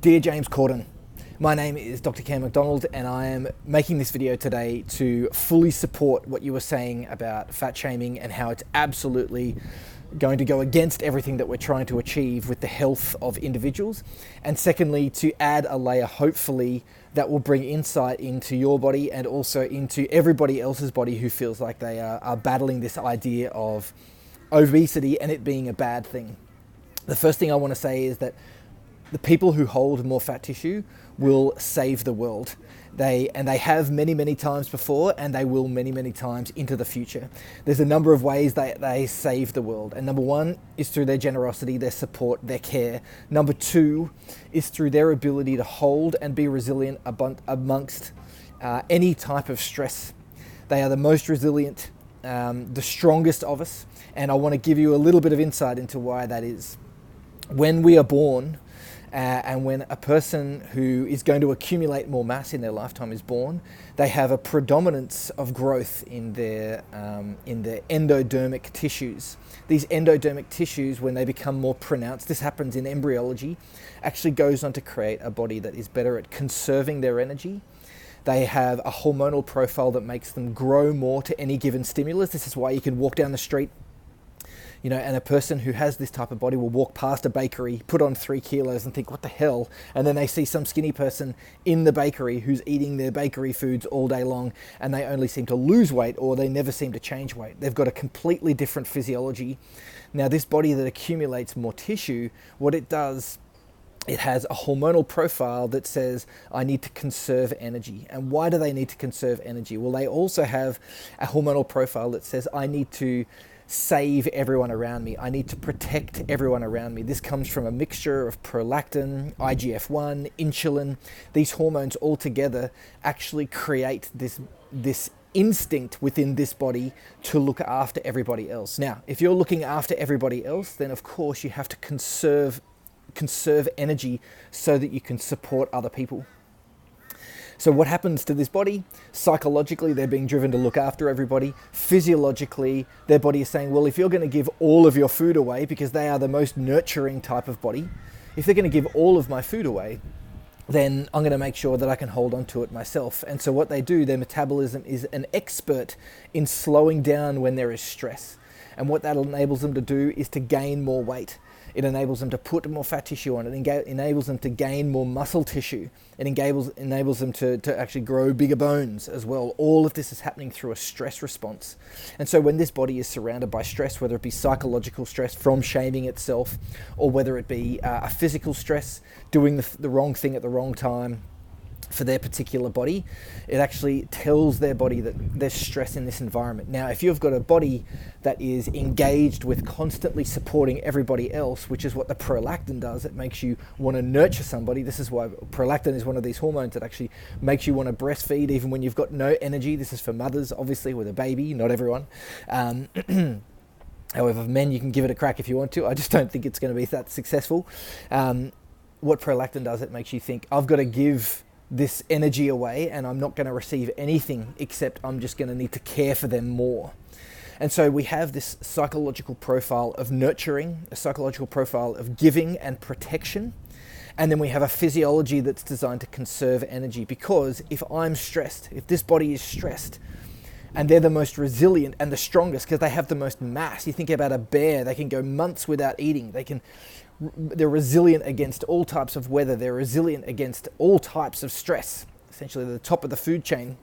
Dear James Corden, my name is Dr. McDonald and I am making this video today to fully support what you were saying about fat shaming and how it's absolutely going to go against everything that we're trying to achieve with the health of individuals. And secondly, to add a layer, hopefully, that will bring insight into your body and also into everybody else's body who feels like they are battling this idea of obesity and it being a bad thing. The first thing I want to say is that the people who hold more fat tissue will save the world. They have many times before, and they will many times into the future. There's a number of ways they save the world. And number one is through their generosity, their support, their care. Number two is through their ability to hold and be resilient amongst any type of stress. They are the most resilient, the strongest of us. And I want to give you a little bit of insight into why that is. When we are born, and when a person who is going to accumulate more mass in their lifetime is born, they have a predominance of growth in their endodermic tissues. These endodermic tissues, when they become more pronounced, this happens in embryology, actually goes on to create a body that is better at conserving their energy. They have a hormonal profile that makes them grow more to any given stimulus. This is why you can walk down the street, and a person who has this type of body will walk past a bakery, put on 3 kilos and think, what the hell? And then they see some skinny person in the bakery who's eating their bakery foods all day long and they only seem to lose weight or they never seem to change weight. They've got a completely different physiology. Now, this body that accumulates more tissue, what it does, it has a hormonal profile that says, I need to conserve energy. And why do they need to conserve energy? Well, they also have a hormonal profile that says, I need to save everyone around me. I need to protect everyone around me. This comes from a mixture of prolactin, IGF-1, insulin. These hormones all together actually create this instinct within this body to look after everybody else. Now, if you're looking after everybody else, then of course you have to conserve energy so that you can support other people. So what happens to this body? Psychologically, they're being driven to look after everybody. Physiologically, their body is saying, well, if you're going to give all of your food away, because they are the most nurturing type of body, if they're going to give all of my food away, then I'm going to make sure that I can hold on to it myself. And so what they do, their metabolism is an expert in slowing down when there is stress. And what that enables them to do is to gain more weight. It enables them to put more fat tissue on. It enables them to gain more muscle tissue. It enables them to actually grow bigger bones as well. All of this is happening through a stress response. And so when this body is surrounded by stress, whether it be psychological stress from shaming itself, or whether it be a physical stress, doing the wrong thing at the wrong time, for their particular body, it actually tells their body that there's stress in this environment. Now, if you've got a body that is engaged with constantly supporting everybody else, which is what the prolactin does, it makes you want to nurture somebody. This is why prolactin is one of these hormones that actually makes you want to breastfeed even when you've got no energy. This is for mothers, obviously, with a baby, not everyone. However, men, you can give it a crack if you want to. I just don't think it's going to be that successful. What prolactin does, it makes you think, I've got to give this energy away and I'm not going to receive anything except I'm just going to need to care for them more. And so we have this psychological profile of nurturing, a psychological profile of giving and protection. And then we have a physiology that's designed to conserve energy, because if I'm stressed, if this body is stressed, and they're the most resilient and the strongest because they have the most mass. You think about a bear, they can go months without eating. They're resilient against all types of weather. They're resilient against all types of stress. Essentially, they're the top of the food chain.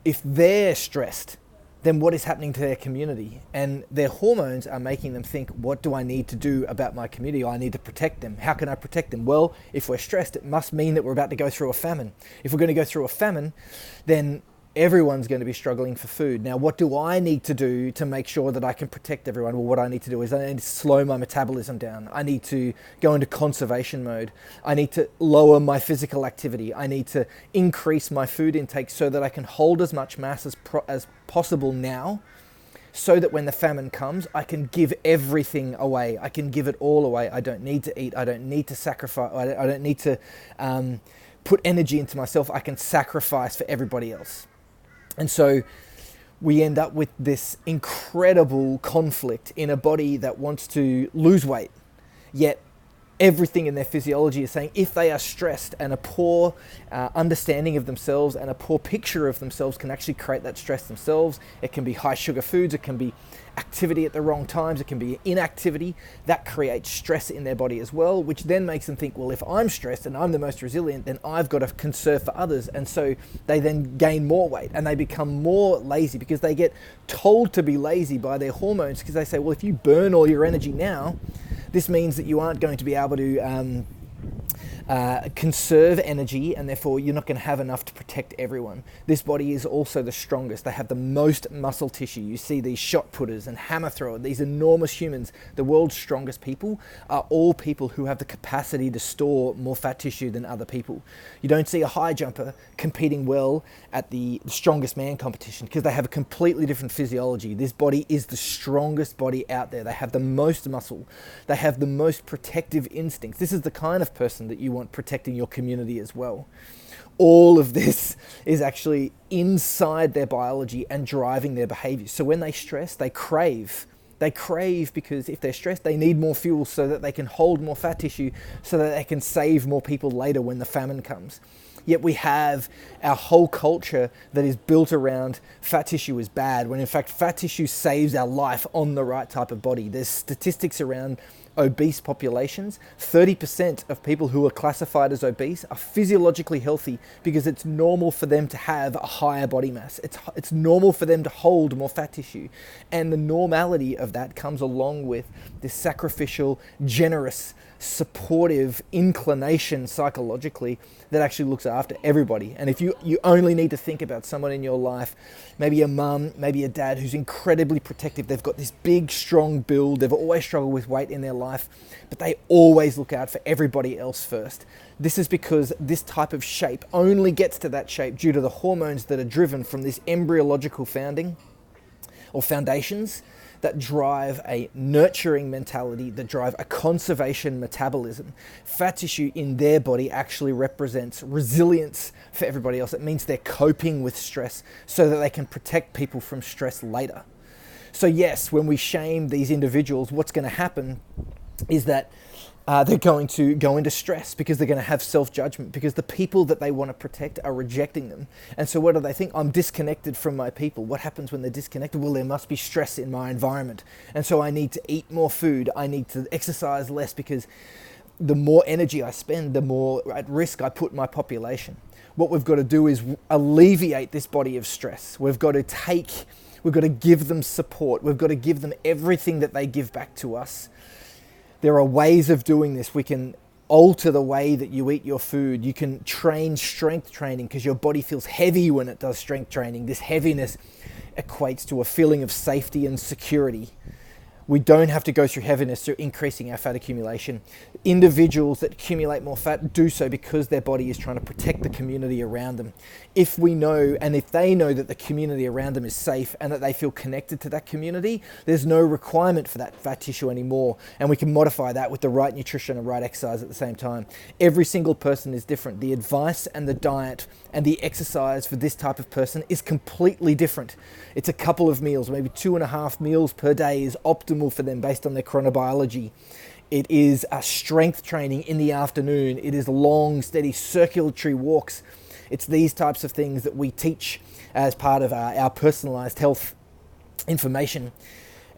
If they're stressed, then what is happening to their community? And their hormones are making them think, what do I need to do about my community? I need to protect them. How can I protect them? Well, if we're stressed, it must mean that we're about to go through a famine. If we're going to go through a famine, then everyone's going to be struggling for food. Now, what do I need to do to make sure that I can protect everyone? Well, what I need to do is I need to slow my metabolism down. I need to go into conservation mode. I need to lower my physical activity. I need to increase my food intake so that I can hold as much mass as possible now, so that when the famine comes, I can give everything away. I can give it all away. I don't need to eat. I don't need to sacrifice. I don't need to put energy into myself. I can sacrifice for everybody else. And so we end up with this incredible conflict in a body that wants to lose weight, yet Everything in their physiology is saying if they are stressed, and a poor understanding of themselves and a poor picture of themselves can actually create that stress themselves. It can be high sugar foods, it can be activity at the wrong times, it can be inactivity. That creates stress in their body as well, which then makes them think, well, if I'm stressed and I'm the most resilient, then I've got to conserve for others. And so they then gain more weight and they become more lazy because they get told to be lazy by their hormones, because they say, well, if you burn all your energy now, this means that you aren't going to be able to conserve energy, and therefore you're not going to have enough to protect everyone. This body is also the strongest. They have the most muscle tissue. You see these shot putters and hammer throwers, these enormous humans. The world's strongest people are all people who have the capacity to store more fat tissue than other people. You don't see a high jumper competing well at the strongest man competition because they have a completely different physiology. This body is the strongest body out there. They have the most muscle. They have the most protective instincts. This is the kind of person that you want protecting your community as well. All of this is actually inside their biology and driving their behaviors. So when they stress, they crave. They crave because if they're stressed, they need more fuel so that they can hold more fat tissue, so that they can save more people later when the famine comes. Yet we have our whole culture that is built around fat tissue is bad, when in fact fat tissue saves our life on the right type of body. There's statistics around obese populations. 30% of people who are classified as obese are physiologically healthy because it's normal for them to have a higher body mass. It's normal for them to hold more fat tissue. And the normality of that comes along with this sacrificial, generous, supportive inclination psychologically that actually looks after everybody. And if you only need to think about someone in your life, maybe a mum, maybe a dad who's incredibly protective. They've got this big, strong build. They've always struggled with weight in their life, but they always look out for everybody else first. This is because this type of shape only gets to that shape due to the hormones that are driven from this embryological founding or foundations that drive a nurturing mentality, that drive a conservation metabolism. Fat tissue in their body actually represents resilience for everybody else. It means they're coping with stress so that they can protect people from stress later. So yes, when we shame these individuals, what's going to happen is that they're going to go into stress because they're going to have self-judgment, because the people that they want to protect are rejecting them. And so what do they think? I'm disconnected from my people. What happens when they're disconnected? Well, there must be stress in my environment. And so I need to eat more food. I need to exercise less, because the more energy I spend, the more at risk I put my population. What we've got to do is alleviate this body of stress. We've got to give them support. We've got to give them everything that they give back to us. There are ways of doing this. We can alter the way that you eat your food. You can train strength training because your body feels heavy when it does strength training. This heaviness equates to a feeling of safety and security. We don't have to go through heaviness through increasing our fat accumulation. Individuals that accumulate more fat do so because their body is trying to protect the community around them. If we know, and if they know that the community around them is safe and that they feel connected to that community, there's no requirement for that fat tissue anymore. And we can modify that with the right nutrition and right exercise at the same time. Every single person is different. The advice and the diet and the exercise for this type of person is completely different. It's a couple of meals, maybe 2.5 meals per day is optimal for them based on their chronobiology. It is a strength training in the afternoon. It is long, steady circulatory walks. It's these types of things that we teach as part of our personalized health information.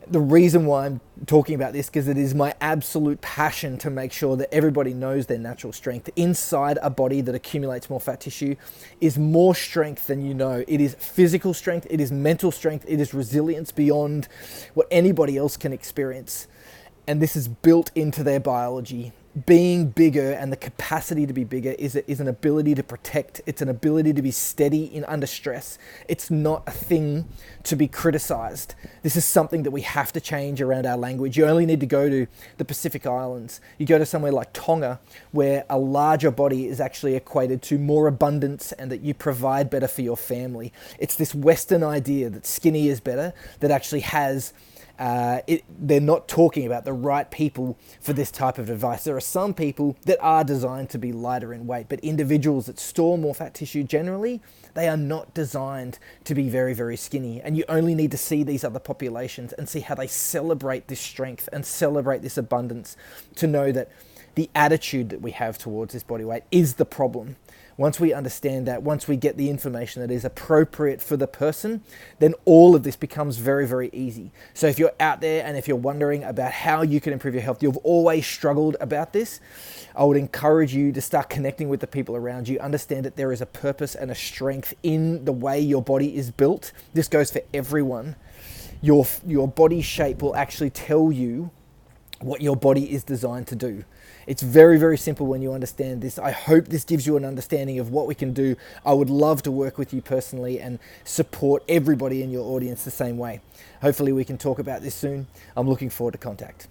The reason why I'm talking about this, because it is my absolute passion to make sure that everybody knows their natural strength. Inside a body that accumulates more fat tissue is more strength than you know. It is physical strength, it is mental strength, it is resilience beyond what anybody else can experience. And this is built into their biology. Being bigger and the capacity to be bigger is an ability to protect. It's an ability to be steady under stress. It's not a thing to be criticized. This is something that we have to change around our language. You only need to go to the Pacific Islands. You go to somewhere like Tonga, where a larger body is actually equated to more abundance and that you provide better for your family. It's this Western idea that skinny is better that actually has they're not talking about the right people for this type of advice. There are some people that are designed to be lighter in weight, but individuals that store more fat tissue generally, they are not designed to be very, very skinny. And you only need to see these other populations and see how they celebrate this strength and celebrate this abundance to know that the attitude that we have towards this body weight is the problem. Once we understand that, once we get the information that is appropriate for the person, then all of this becomes very, very easy. So if you're out there and if you're wondering about how you can improve your health, you've always struggled about this, I would encourage you to start connecting with the people around you. Understand that there is a purpose and a strength in the way your body is built. This goes for everyone. Your body shape will actually tell you what your body is designed to do. It's very, very simple when you understand this. I hope this gives you an understanding of what we can do. I would love to work with you personally and support everybody in your audience the same way. Hopefully we can talk about this soon. I'm looking forward to contact.